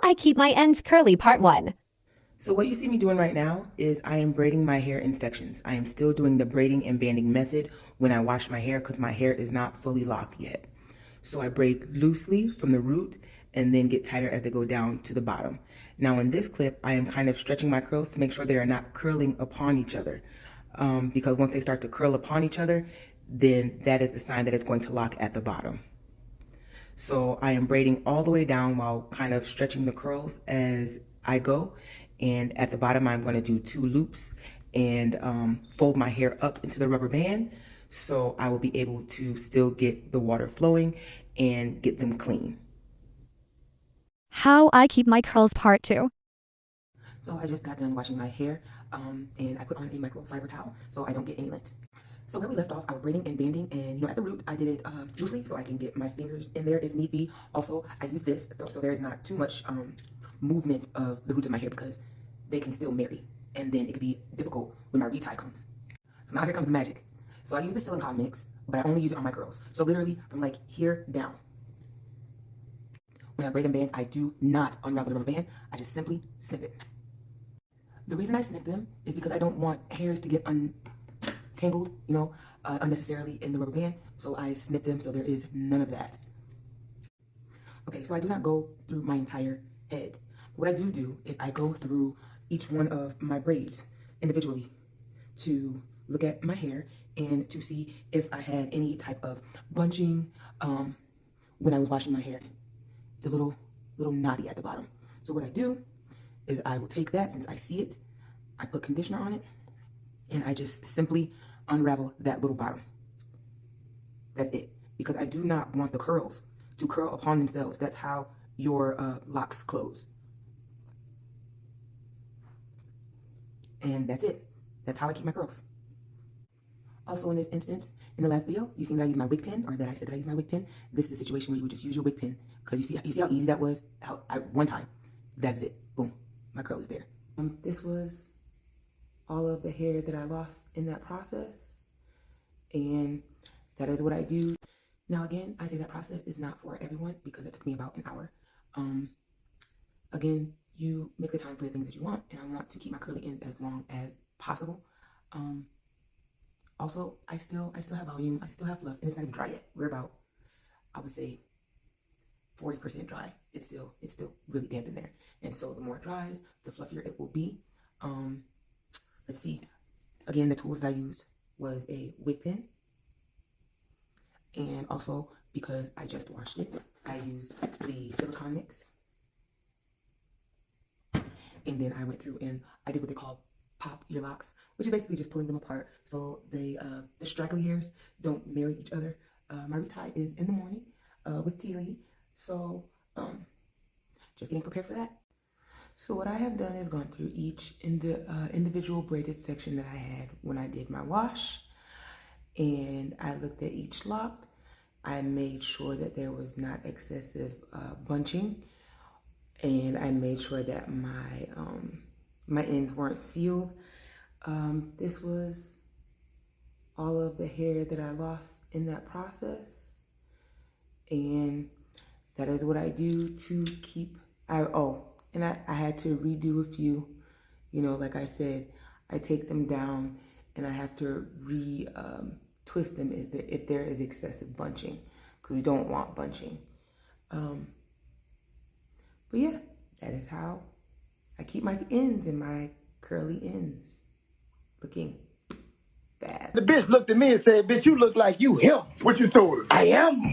I keep my ends curly part 1. So what you see me doing right now is I am braiding my hair in sections. I am still doing the braiding and banding method when I wash my hair because my hair is not fully locked yet. So I braid loosely from the root and then get tighter as they go down to the bottom. Now in this clip, I am kind of stretching my curls to make sure they are not curling upon each other. Because once they start to curl upon each other, then that is the sign that it's going to lock at the bottom. So I am braiding all the way down while kind of stretching the curls as I go. And at the bottom, I'm going to do 2 loops and fold my hair up into the rubber band. So I will be able to still get the water flowing and get them clean. How I keep my curls part 2. So I just got done washing my hair and I put on a microfiber towel so I don't get any lint. So where we left off, I was braiding and banding, and at the root, I did it loosely so I can get my fingers in there if need be. Also, I use this so there's not too much movement of the roots of my hair because they can still marry, and then it could be difficult when my retie comes. So now here comes the magic. So I use the silicone mix, but I only use it on my curls. So literally from like here down. When I braid and band, I do not unravel the rubber band. I just simply snip it. The reason I snip them is because I don't want hairs to get tangled, unnecessarily in the rubber band. So I snip them so there is none of that. Okay, so I do not go through my entire head. What I do is I go through each one of my braids individually to look at my hair and to see if I had any type of bunching when I was washing my hair. It's a little knotty at the bottom. So what I do is I will take that, since I see it, I put conditioner on it, and I just simply unravel that little bottom. That's it. Because I do not want the curls to curl upon themselves. That's how your locks close. And that's it. That's how I keep my curls. Also in this instance, in the last video, you seen that I used my wig pen, or that I said that I used my wig pen. This is a situation where you would just use your wig pen, because you see how easy that was? One time. That's it. Boom. My curl is there. This was all of the hair that I lost in that process, and that is what I do. Now again, I say that process is not for everyone because it took me about an hour. Again, you make the time for the things that you want, and I want to keep my curly ends as long as possible. Also, I still have volume, I still have fluff, and it's not even dry yet. We're about, I would say, 40% dry. It's still really damp in there, and so the more it dries, the fluffier it will be. Let's see. Again, the tools that I used was a wig pen, and also because I just washed it, I used the silicone mix, and then I went through and I did what they call pop your locks, which is basically just pulling them apart so the straggly hairs don't marry each other. My retie is in the morning with tea leaf, so just getting prepared for that. So what I have done is gone through each individual braided section that I had when I did my wash, and I looked at each lock. I made sure that there was not excessive bunching, and I made sure that my ends weren't sealed. This was all of the hair that I lost in that process, and that is what I do to keep. And I had to redo a few. Like I said, I take them down and I have to twist them if there is excessive bunching, because we don't want bunching. But yeah, that is how I keep my ends and my curly ends looking fab. The bitch looked at me and said, "Bitch, you look like you him." What you told her? I am.